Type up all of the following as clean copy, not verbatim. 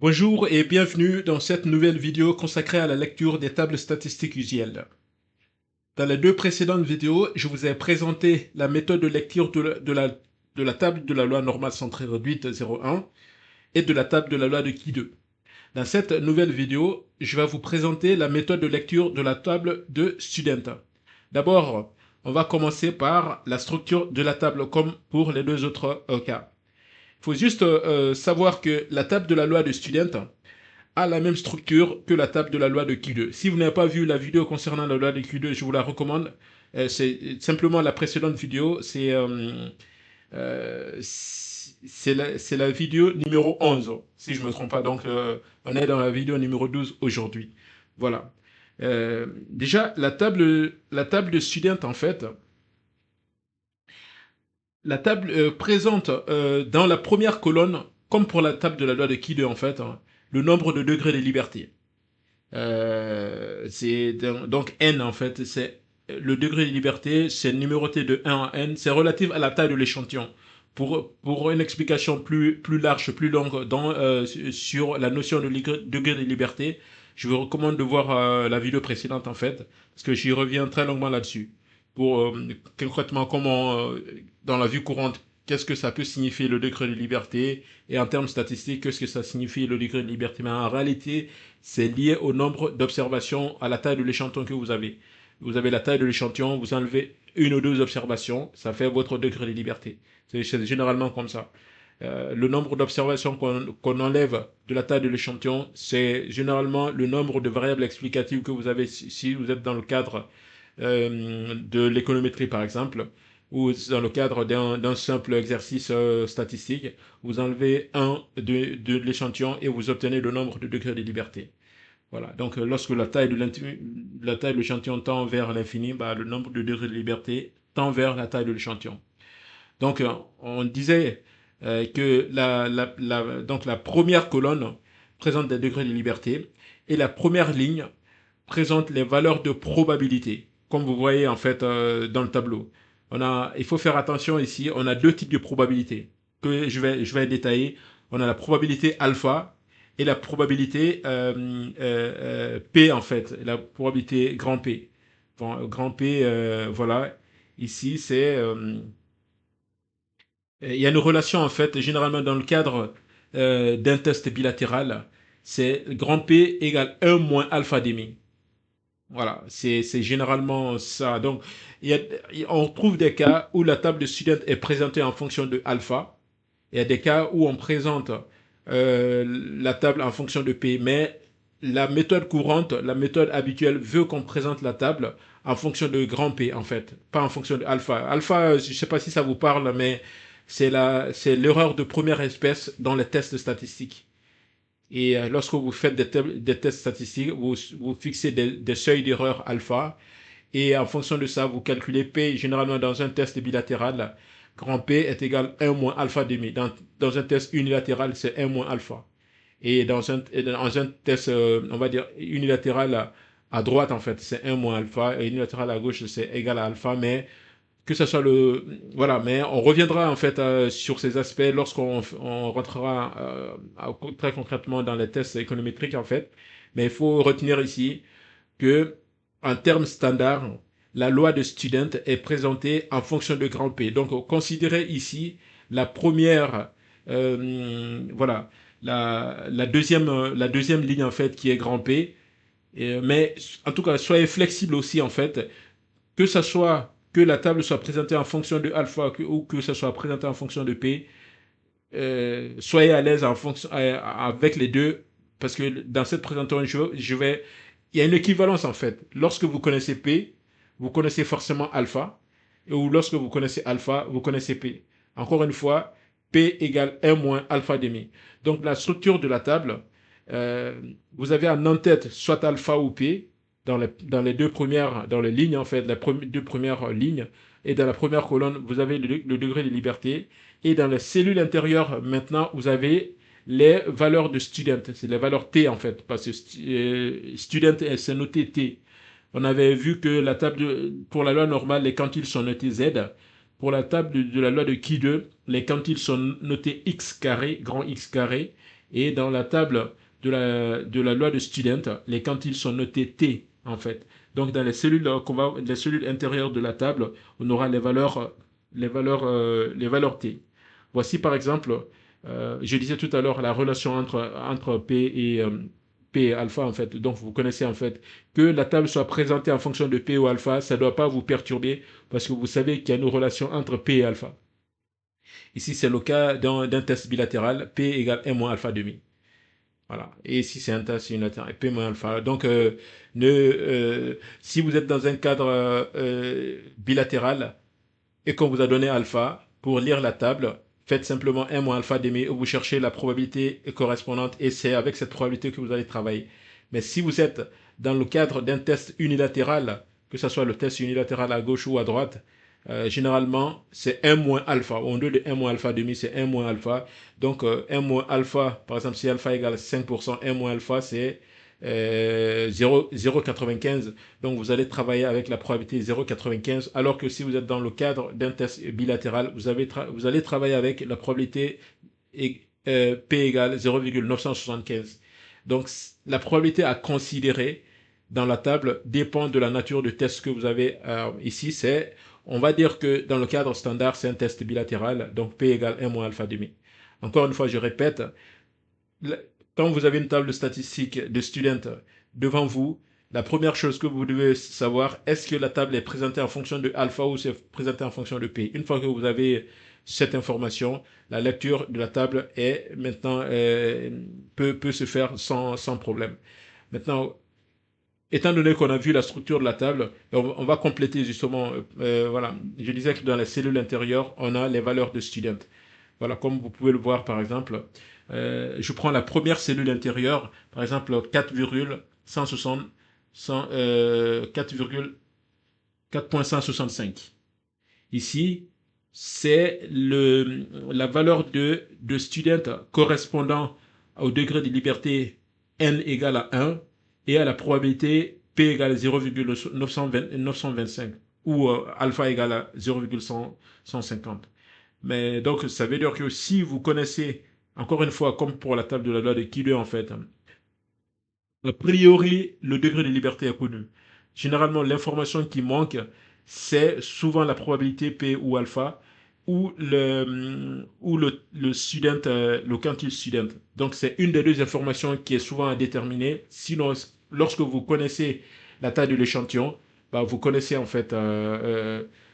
Bonjour et bienvenue dans cette nouvelle vidéo consacrée à la lecture des tables statistiques usuelles. Dans les deux précédentes vidéos, je vous ai présenté la méthode de lecture de la table de la loi normale centrée réduite 0,1 et de la table de la loi de Qui 2. Dans cette nouvelle vidéo, je vais vous présenter la méthode de lecture de la table de Student. D'abord, on va commencer par la structure de la table comme pour les deux autres cas. Il faut juste savoir que la table de la loi de Student a la même structure que la table de la loi de Q2. Si vous n'avez pas vu la vidéo concernant la loi de Q2, je vous la recommande. C'est simplement la précédente vidéo, c'est la vidéo numéro 11, si je ne me trompe pas. Donc, on est dans la vidéo numéro 12 aujourd'hui. Voilà. Déjà, la table de student, en fait, la table présente dans la première colonne, comme pour la table de la loi de Q2, en fait, hein, le nombre de degrés de liberté. C'est donc n en fait, c'est le degré de liberté, c'est numéroté de 1 à n, c'est relatif à la taille de l'échantillon. Pour une explication plus large, plus longue sur la notion de degré de liberté, je vous recommande de voir la vidéo précédente en fait, parce que j'y reviens très longuement là-dessus. Pour concrètement comment, dans la vie courante, qu'est-ce que ça peut signifier le degré de liberté, et en termes statistiques, qu'est-ce que ça signifie le degré de liberté. Mais en réalité, c'est lié au nombre d'observations, à la taille de l'échantillon que vous avez. Vous avez la taille de l'échantillon, vous enlevez une ou deux observations, ça fait votre degré de liberté. C'est généralement comme ça. Le nombre d'observations qu'on enlève de la taille de l'échantillon, c'est généralement le nombre de variables explicatives que vous avez si vous êtes dans le cadre de l'économétrie, par exemple, ou dans le cadre d'un simple exercice statistique. Vous enlevez un de l'échantillon et vous obtenez le nombre de degrés de liberté. Voilà. Donc, lorsque la taille de l'échantillon tend vers l'infini, bah, le nombre de degrés de liberté tend vers la taille de l'échantillon. Donc, on disait que donc la première colonne présente des degrés de liberté et la première ligne présente les valeurs de probabilité, comme vous voyez en fait dans le tableau. Il faut faire attention ici, on a deux types de probabilités que je vais détailler. On a la probabilité alpha et la probabilité P en fait, la probabilité grand P. Bon, grand P, voilà, ici il y a une relation en fait, généralement dans le cadre d'un test bilatéral, c'est grand P égale 1 moins alpha demi. Voilà, c'est généralement ça. Donc, on trouve des cas où la table de student est présentée en fonction de alpha. Il y a des cas où on présente la table en fonction de P. Mais la méthode courante, la méthode habituelle veut qu'on présente la table en fonction de grand P, en fait, pas en fonction de alpha. Alpha, je ne sais pas si ça vous parle, mais c'est l'erreur de première espèce dans les tests statistiques. Et lorsque vous faites des tests statistiques, vous fixez des seuils d'erreur alpha. Et en fonction de ça, vous calculez P. Généralement, dans un test bilatéral, grand P est égal à 1 moins alpha demi. Dans un test unilatéral, c'est 1 moins alpha. Et dans un test, on va dire, unilatéral à droite, en fait, c'est 1 moins alpha. Et unilatéral à gauche, c'est égal à alpha. Mais que ce soit le... Voilà, mais on reviendra en fait sur ces aspects lorsqu'on rentrera très concrètement dans les tests économétriques en fait. Mais il faut retenir ici que en termes standards, la loi de Student est présentée en fonction de grand P. Donc considérez ici la première, voilà, la deuxième ligne en fait qui est grand P. Mais en tout cas, soyez flexible aussi en fait, que ça soit que la table soit présentée en fonction de alpha ou que ça soit présenté en fonction de P, soyez à l'aise avec les deux, parce que dans cette présentation, il y a une équivalence en fait. Lorsque vous connaissez P, vous connaissez forcément alpha, ou lorsque vous connaissez alpha, vous connaissez P. Encore une fois, P égale 1 moins alpha demi. Donc la structure de la table, vous avez en en-tête soit alpha ou P, dans les deux premières, dans les lignes en fait, les deux premières lignes, et dans la première colonne, vous avez le degré de liberté, et dans les cellules intérieures, maintenant, vous avez les valeurs de student, c'est les valeurs T en fait, parce que student, c'est noté T. On avait vu que pour la loi normale, les quantiles sont notés Z. pour la table de la loi de Qui2, les quantiles sont notés x carré, grand X carré, et dans la table de la loi de Student, les quantiles sont notés t, en fait. Donc, dans les cellules intérieures de la table, on aura les valeurs t. Voici, par exemple, je disais tout à l'heure la relation entre P et alpha, en fait. Donc, vous connaissez, en fait, que la table soit présentée en fonction de P ou alpha, ça ne doit pas vous perturber parce que vous savez qu'il y a une relation entre P et alpha. Ici, c'est le cas d'un test bilatéral, P égale 1 moins alpha demi. Voilà. Et ici, c'est un test unilatéral, P moins alpha. Donc, si vous êtes dans un cadre bilatéral et qu'on vous a donné alpha, pour lire la table, faites simplement 1 moins alpha demi, où vous cherchez la probabilité correspondante et c'est avec cette probabilité que vous allez travailler. Mais si vous êtes dans le cadre d'un test unilatéral, que ce soit le test unilatéral à gauche ou à droite, généralement, c'est 1 moins alpha. Au lieu de 1 moins alpha demi, c'est 1 moins alpha. Donc, 1 moins alpha, par exemple, si alpha égale 5%, 1 moins alpha, c'est 0,95. Donc, vous allez travailler avec la probabilité 0,95. Alors que si vous êtes dans le cadre d'un test bilatéral, vous allez travailler avec la probabilité P égale 0,975. Donc, la probabilité à considérer dans la table dépend de la nature de test que vous avez. Ici, on va dire que dans le cadre standard, c'est un test bilatéral, donc P égale 1 moins alpha demi. Encore une fois, je répète, quand vous avez une table statistique de student devant vous, la première chose que vous devez savoir, est-ce que la table est présentée en fonction de alpha ou c'est présenté en fonction de P. Une fois que vous avez cette information, la lecture de la table est maintenant peut se faire sans problème. Maintenant, étant donné qu'on a vu la structure de la table, on va compléter justement, voilà, je disais que dans la cellule intérieure, on a les valeurs de student. Voilà, comme vous pouvez le voir par exemple, je prends la première cellule intérieure, par exemple 4,160, 4,165. Ici, c'est la valeur de student correspondant au degré de liberté n égale à 1 et à la probabilité p égale 0,925 ou alpha égale à 0,150. Mais donc, ça veut dire que si vous connaissez, encore une fois, comme pour la table de la loi de Kidde, en fait, a priori, le degré de liberté est connu. Généralement, l'information qui manque, c'est souvent la probabilité P ou alpha ou le student, le quantile student. Donc, c'est une des deux informations qui est souvent à déterminer. Sinon, lorsque vous connaissez la taille de l'échantillon, bah, vous connaissez en fait,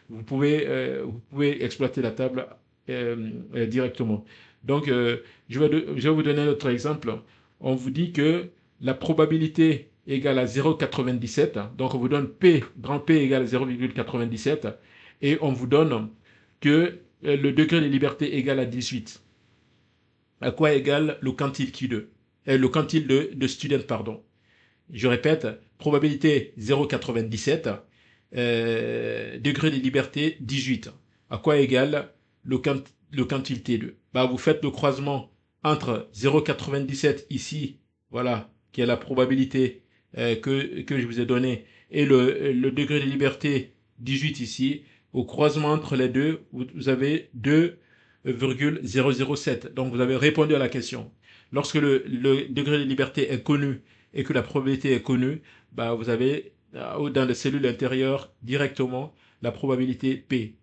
vous pouvez exploiter la table directement. Donc, je vais vous donner un autre exemple. On vous dit que la probabilité égale à 0,97. Donc, on vous donne P, grand P égale 0,97. Et on vous donne que le degré de liberté égale à 18. À quoi égale le quantile Q2 le quantile de student, pardon. Je répète, probabilité 0,97, degré de liberté 18. À quoi égale le quantile T2? Bah, vous faites le croisement entre 0,97 ici, voilà, qui est la probabilité que je vous ai donnée, et le degré de liberté 18 ici. Au croisement entre les deux, vous avez 2,007. Donc vous avez répondu à la question. Lorsque le degré de liberté est connu et que la probabilité est connue, bah, vous avez dans les cellules intérieures directement la probabilité P.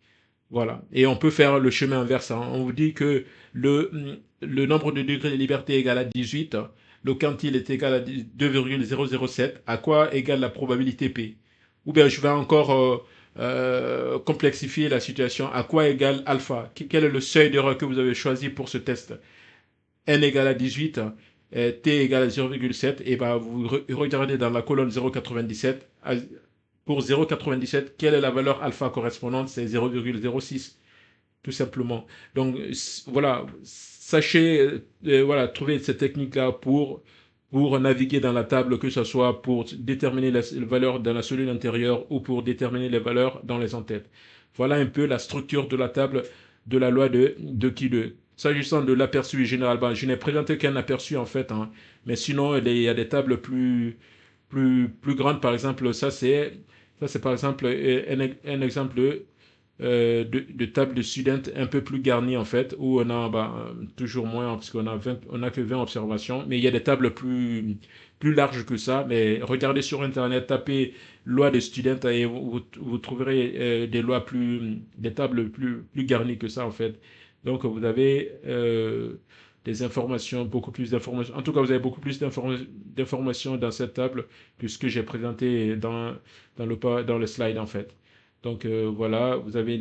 Voilà. Et on peut faire le chemin inverse. On vous dit que le nombre de degrés de liberté est égal à 18, le quantile est égal à 2,007. À quoi égale la probabilité P? Ou bien je vais encore complexifier la situation. À quoi égale alpha? Quel est le seuil d'erreur que vous avez choisi pour ce test? N égale à 18, T égale à 0,7, et ben vous regardez dans la colonne 0,97. Pour 0,97, quelle est la valeur alpha correspondante? C'est 0,06, tout simplement. Donc voilà, sachez voilà, trouver cette technique-là pour naviguer dans la table, que ce soit pour déterminer les valeurs dans la cellule intérieure ou pour déterminer les valeurs dans les entêtes. Voilà un peu la structure de la table de la loi de Kidde. S'agissant de l'aperçu général, ben, je n'ai présenté qu'un aperçu en fait, hein, mais sinon il y a des tables plus grandes. Par exemple, ça c'est par exemple un exemple de tables de student un peu plus garnies en fait, où on a toujours moins, parce on a que 20 observations, mais il y a des tables plus larges que ça. Mais regardez sur Internet, tapez loi de student et vous trouverez des tables plus garnies que ça en fait. Donc vous avez des informations, beaucoup plus d'informations. En tout cas, vous avez beaucoup plus d'informations dans cette table que ce que j'ai présenté dans le slide en fait. Donc voilà, vous avez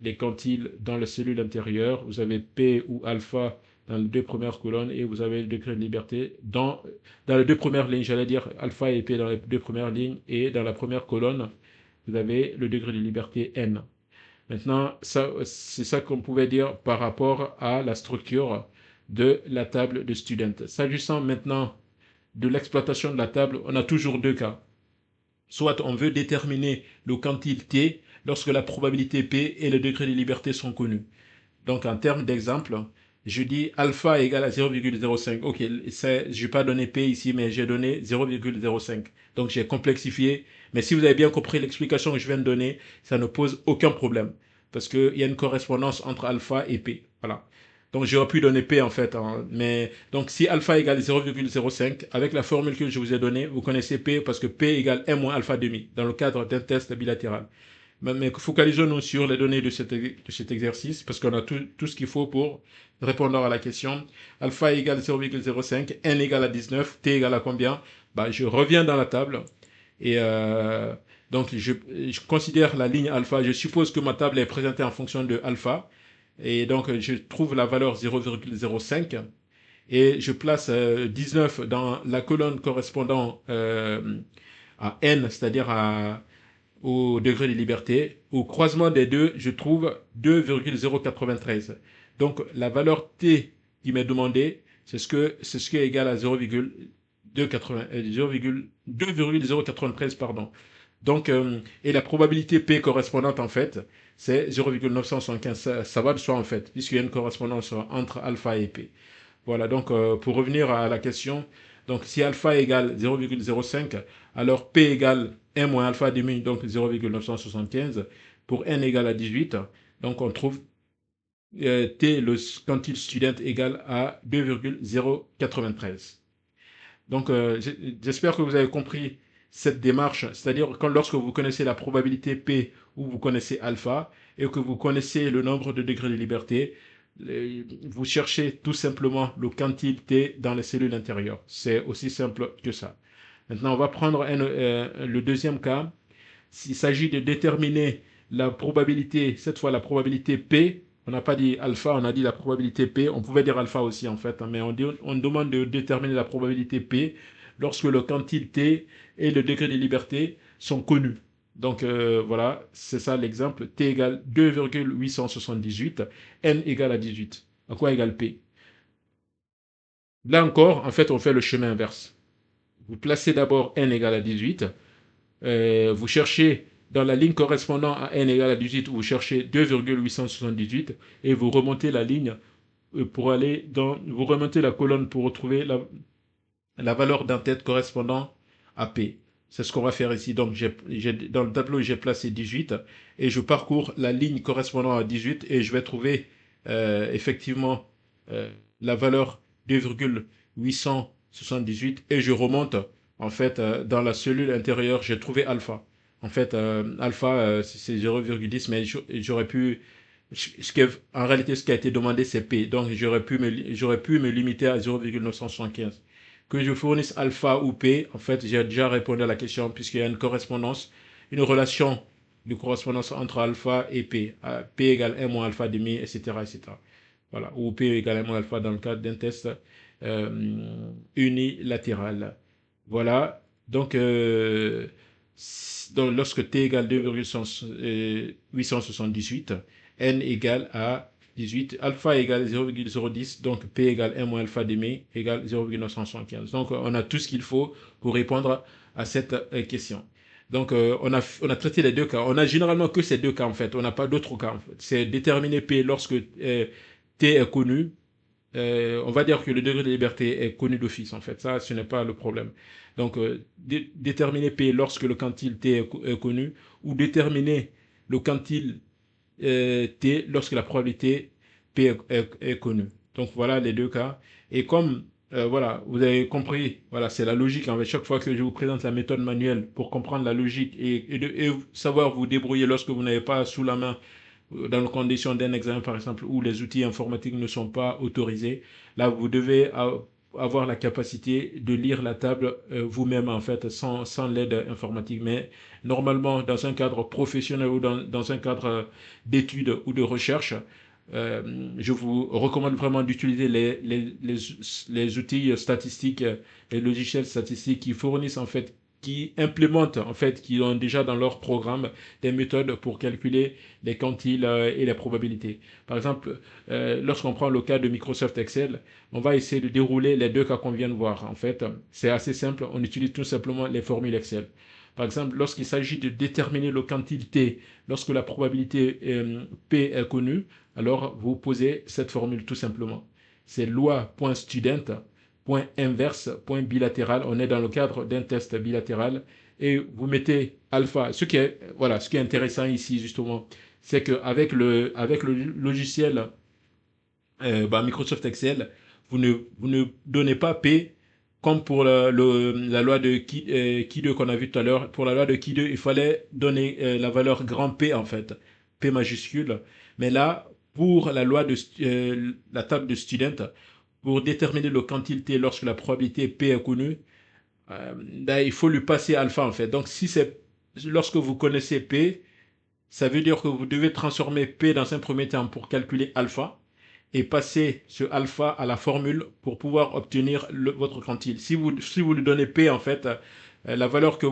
les quantiles dans la cellule intérieure, vous avez P ou alpha dans les deux premières colonnes et vous avez le degré de liberté dans les deux premières lignes, j'allais dire alpha et P dans les deux premières lignes et dans la première colonne, vous avez le degré de liberté N. Maintenant, c'est ça qu'on pouvait dire par rapport à la structure de la table de student. S'agissant maintenant de l'exploitation de la table, on a toujours deux cas. Soit on veut déterminer le quantile T lorsque la probabilité P et le degré de liberté sont connus. Donc en termes d'exemple, je dis alpha égale à 0,05. Ok, je n'ai pas donné P ici, mais j'ai donné 0,05. Donc j'ai complexifié. Mais si vous avez bien compris l'explication que je viens de donner, ça ne pose aucun problème. Parce qu'il y a une correspondance entre alpha et P. Voilà. Donc j'aurais pu donner P en fait. Mais donc si alpha égale 0,05, avec la formule que je vous ai donnée, vous connaissez P parce que P égale 1 moins alpha demi dans le cadre d'un test bilatéral. Mais focalisons-nous sur les données de cet exercice parce qu'on a tout ce qu'il faut pour répondre à la question. Alpha égale 0,05, n égale à 19, t égale à combien? Je reviens dans la table et donc je considère la ligne alpha. Je suppose que ma table est présentée en fonction de alpha et donc je trouve la valeur 0,05 et je place 19 dans la colonne correspondant à n, c'est-à-dire au degré de liberté. Au croisement des deux, je trouve 2,093. Donc la valeur t qui m'est demandée, c'est ce qui est égal à 2,093, pardon. Donc, et la probabilité P correspondante, en fait, c'est 0,975. Ça va de soi, en fait, puisqu'il y a une correspondance entre alpha et P. Voilà, donc pour revenir à la question, donc si alpha égale 0,05, alors P égale 1 moins alpha demi, donc 0,975, pour n égale à 18, donc on trouve T, le quantile student, égale à 2,093. Donc j'espère que vous avez compris cette démarche, c'est-à-dire lorsque vous connaissez la probabilité P ou vous connaissez alpha et que vous connaissez le nombre de degrés de liberté, vous cherchez tout simplement le quantile T dans les cellules intérieures. C'est aussi simple que ça. Maintenant, on va prendre le deuxième cas. S'il s'agit de déterminer la probabilité, cette fois la probabilité P, on n'a pas dit alpha, on a dit la probabilité P, on pouvait dire alpha aussi en fait, mais on demande de déterminer la probabilité P lorsque le quantile T et le degré de liberté sont connus. Donc voilà, c'est ça l'exemple. T égale 2,878, N égale à 18. À quoi égale P? Là encore, en fait, on fait le chemin inverse. Vous placez d'abord N égale à 18, vous cherchez dans la ligne correspondant à n égale à 18, vous cherchez 2,878 et vous remontez la ligne vous remontez la colonne pour retrouver la valeur d'en-tête correspondant à P. C'est ce qu'on va faire ici. Donc, dans le tableau, j'ai placé 18 et je parcours la ligne correspondant à 18 et je vais trouver effectivement la valeur 2,878 et je remonte en fait dans la cellule intérieure, j'ai trouvé alpha. En fait, alpha, c'est 0,10, mais j'aurais pu en réalité, ce qui a été demandé, c'est P. Donc, j'aurais pu me limiter à 0,975. Que je fournisse alpha ou P, en fait, j'ai déjà répondu à la question puisqu'il y a une correspondance, une relation de correspondance entre alpha et P. P égale 1 moins alpha demi, etc., etc. Voilà. Ou P égale 1 moins alpha dans le cadre d'un test unilatéral. Voilà. Donc lorsque T égale 2,878, N égale à 18, alpha égale 0,010, donc P égale 1 moins alpha demi égale 0,975. Donc on a tout ce qu'il faut pour répondre à cette question. Donc on a traité les deux cas. On a généralement que ces deux cas en fait. On n'a pas d'autres cas en fait. C'est déterminer P lorsque T est connu. On va dire que le degré de liberté est connu d'office en fait. Ça, ce n'est pas le problème. Donc déterminer P lorsque le quantile T est connu ou déterminer le quantile T lorsque la probabilité P est connue. Donc voilà les deux cas. Et comme voilà, vous avez compris, voilà, c'est la logique. En fait, chaque fois que je vous présente la méthode manuelle pour comprendre la logique et savoir vous débrouiller lorsque vous n'avez pas sous la main, dans les conditions d'un examen par exemple, où les outils informatiques ne sont pas autorisés, là vous devez avoir la capacité de lire la table vous-même en fait, sans l'aide informatique. Mais normalement, dans un cadre professionnel ou dans un cadre d'études ou de recherche, je vous recommande vraiment d'utiliser les outils statistiques, les logiciels statistiques qui fournissent en fait, qui implémentent en fait, qui ont déjà dans leur programme des méthodes pour calculer les quantiles et les probabilités. Par exemple, lorsqu'on prend le cas de Microsoft Excel, on va essayer de dérouler les deux cas qu'on vient de voir. En fait, c'est assez simple, on utilise tout simplement les formules Excel. Par exemple, lorsqu'il s'agit de déterminer le quantile T, lorsque la probabilité P est connue, alors vous posez cette formule tout simplement. C'est loi.student.inverse.bilatéral. On est dans le cadre d'un test bilatéral et vous mettez alpha. Voilà, ce qui est intéressant ici justement, c'est qu'avec avec le logiciel Microsoft Excel, vous ne donnez pas P comme pour la loi de Ki2 qu'on a vu tout à l'heure. Pour la loi de Ki2, il fallait donner la valeur grand P en fait, P majuscule. Mais là, pour la loi de la table de student, pour déterminer le quantile T lorsque la probabilité P est connue, là, il faut lui passer alpha en fait. Donc si c'est lorsque vous connaissez P, ça veut dire que vous devez transformer P dans un premier temps pour calculer alpha et passer ce alpha à la formule pour pouvoir obtenir votre quantile. Si vous lui donnez P, en fait, la valeur que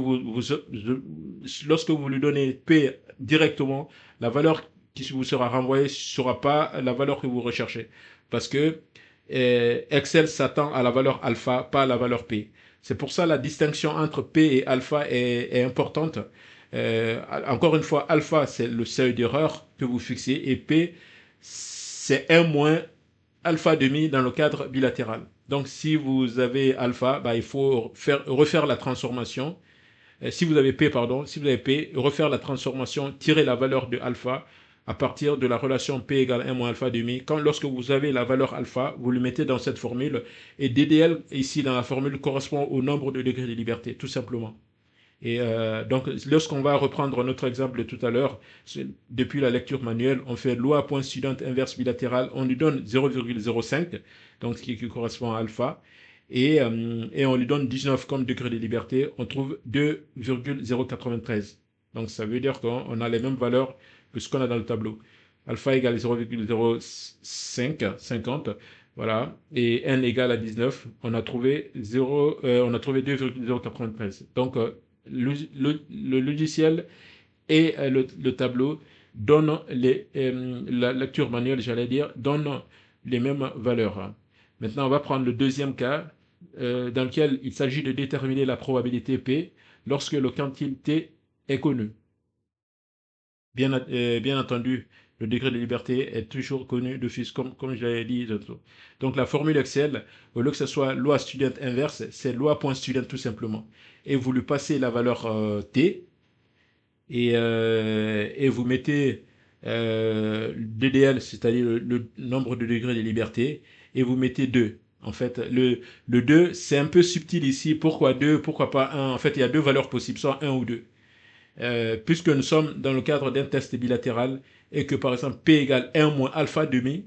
lorsque vous lui donnez P directement, la valeur qui vous sera renvoyée ne sera pas la valeur que vous recherchez. Parce que Excel s'attend à la valeur alpha, pas à la valeur P. C'est pour ça la distinction entre P et alpha est importante. Encore une fois, alpha, c'est le seuil d'erreur que vous fixez et P, c'est 1 moins alpha demi dans le cadre bilatéral. Donc, si vous avez alpha, bah, il faut refaire la transformation. Si vous avez P, pardon, si vous avez P, refaire la transformation, tirer la valeur de alpha à partir de la relation P égale 1 moins alpha demi. Lorsque vous avez la valeur alpha, vous le mettez dans cette formule et DDL, ici dans la formule, correspond au nombre de degrés de liberté, tout simplement. Et donc, lorsqu'on va reprendre notre exemple de tout à l'heure, depuis la lecture manuelle, on fait loi.student inverse bilatéral, on lui donne 0,05, donc ce qui correspond à alpha, et on lui donne 19 comme degré de liberté, on trouve 2,093. Donc, ça veut dire qu'on a les mêmes valeurs que ce qu'on a dans le tableau. Alpha égale 0,0550, voilà, et n égale à 19, on a trouvé 2,093. Donc, le logiciel et le tableau donnent la lecture manuelle, j'allais dire, donnent les mêmes valeurs. Maintenant, on va prendre le deuxième cas dans lequel il s'agit de déterminer la probabilité P lorsque le quantile T est connu. Bien entendu, le degré de liberté est toujours connu d'office, comme je l'avais dit. Donc la formule Excel, au lieu que ce soit loi student inverse, c'est loi.student tout simplement. Et vous lui passez la valeur T et vous mettez DDL, c'est-à-dire le nombre de degrés de liberté, et vous mettez 2. En fait, le 2, c'est un peu subtil ici. Pourquoi 2? Pourquoi pas 1? En fait, il y a deux valeurs possibles, soit 1 ou 2. Puisque nous sommes dans le cadre d'un test bilatéral et que par exemple P égale 1 moins alpha demi,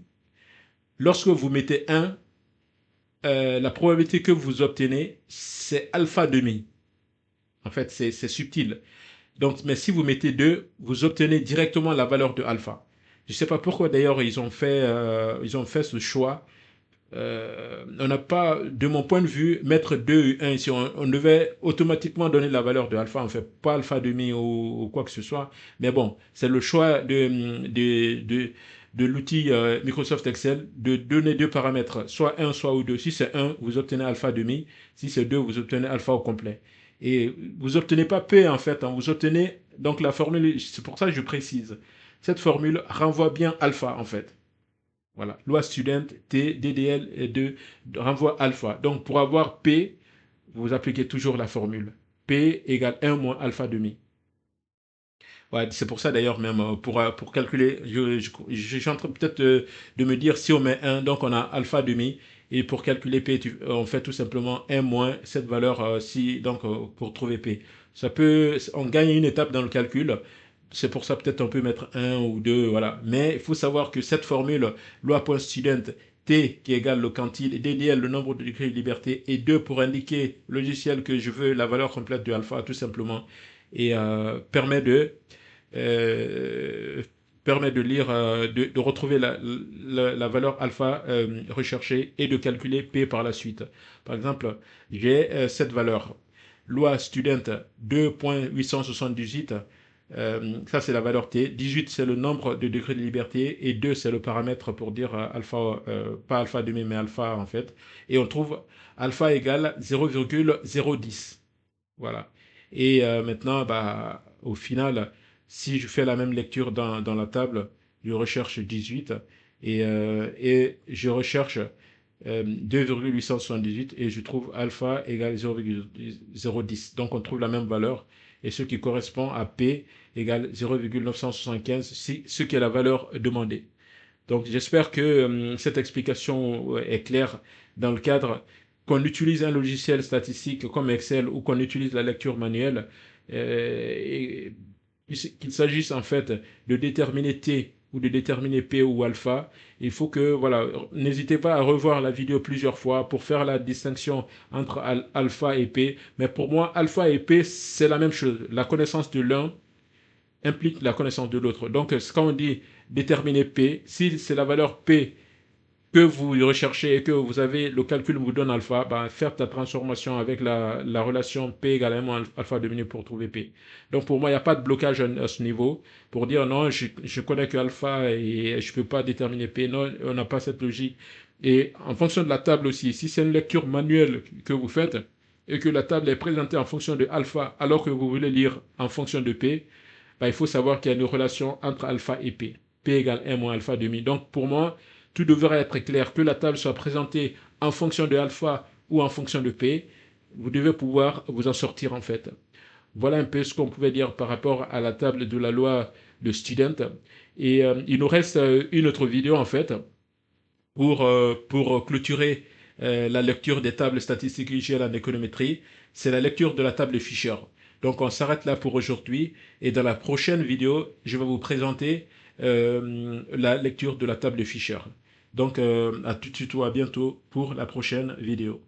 lorsque vous mettez 1, la probabilité que vous obtenez, c'est alpha demi. En fait, c'est subtil. Donc, mais si vous mettez 2, vous obtenez directement la valeur de alpha. Je ne sais pas pourquoi d'ailleurs ils ont fait ce choix. On n'a pas, de mon point de vue, mettre 2 et 1 ici. On devait automatiquement donner la valeur de alpha, en fait, pas alpha demi ou quoi que ce soit. Mais bon, c'est le choix de l'outil Microsoft Excel de donner deux paramètres, soit 1, soit ou 2. Si c'est 1, vous obtenez alpha demi. Si c'est 2, vous obtenez alpha au complet. Et vous obtenez pas P en fait, hein, vous obtenez donc la formule, c'est pour ça que je précise. Cette formule renvoie bien alpha en fait. Voilà, loi student T, DDL et 2 renvoie alpha. Donc pour avoir P, vous appliquez toujours la formule. P égale 1 moins alpha demi. Ouais, c'est pour ça d'ailleurs même, pour calculer, je suis en train peut-être de me dire si on met un, donc on a alpha demi, et pour calculer P, on fait tout simplement un moins cette valeur si, donc pour trouver P. On gagne une étape dans le calcul, c'est pour ça peut-être on peut mettre un ou deux, voilà. Mais il faut savoir que cette formule, loi.student, T qui égale le quantile, DDL, le nombre de degrés de liberté, et 2 pour indiquer le logiciel que je veux, la valeur complète de alpha, tout simplement, et euh, permet de lire, de retrouver la valeur alpha recherchée et de calculer P par la suite. Par exemple, j'ai cette valeur. Loi student 2.878, ça c'est la valeur T. 18 c'est le nombre de degrés de liberté et 2 c'est le paramètre pour dire alpha, pas alpha demi mais alpha en fait. Et on trouve alpha égale 0,010. Voilà. Et maintenant, bah, au final, si je fais la même lecture dans la table, je recherche 18 et je recherche 2,878 et je trouve alpha égale 0,010. Donc on trouve la même valeur et ce qui correspond à P égale 0,975, ce qui est la valeur demandée. Donc j'espère que cette explication est claire dans le cadre qu'on utilise un logiciel statistique comme Excel ou qu'on utilise la lecture manuelle, et qu'il s'agisse en fait de déterminer T ou de déterminer P ou alpha, il faut que, voilà, n'hésitez pas à revoir la vidéo plusieurs fois pour faire la distinction entre alpha et P. Mais pour moi, alpha et P, c'est la même chose. La connaissance de l'un implique la connaissance de l'autre. Donc, quand on dit déterminer P, si c'est la valeur P que vous recherchez et que vous avez, le calcul vous donne alpha, ben, faire ta transformation avec la relation P égale alpha diminué pour trouver P. Donc, pour moi, il n'y a pas de blocage à ce niveau pour dire non, je connais que alpha et je ne peux pas déterminer P. Non, on n'a pas cette logique. Et en fonction de la table aussi, si c'est une lecture manuelle que vous faites et que la table est présentée en fonction de alpha alors que vous voulez lire en fonction de P, ben, il faut savoir qu'il y a une relation entre alpha et P. P égale 1 moins alpha demi. Donc pour moi, tout devrait être clair. Que la table soit présentée en fonction de alpha ou en fonction de P, vous devez pouvoir vous en sortir en fait. Voilà un peu ce qu'on pouvait dire par rapport à la table de la loi de Student. Et il nous reste une autre vidéo en fait pour clôturer la lecture des tables statistiques UGL en économétrie. C'est la lecture de la table Fisher. Donc on s'arrête là pour aujourd'hui et dans la prochaine vidéo, je vais vous présenter la lecture de la table Fisher. Donc à tout de suite ou à bientôt pour la prochaine vidéo.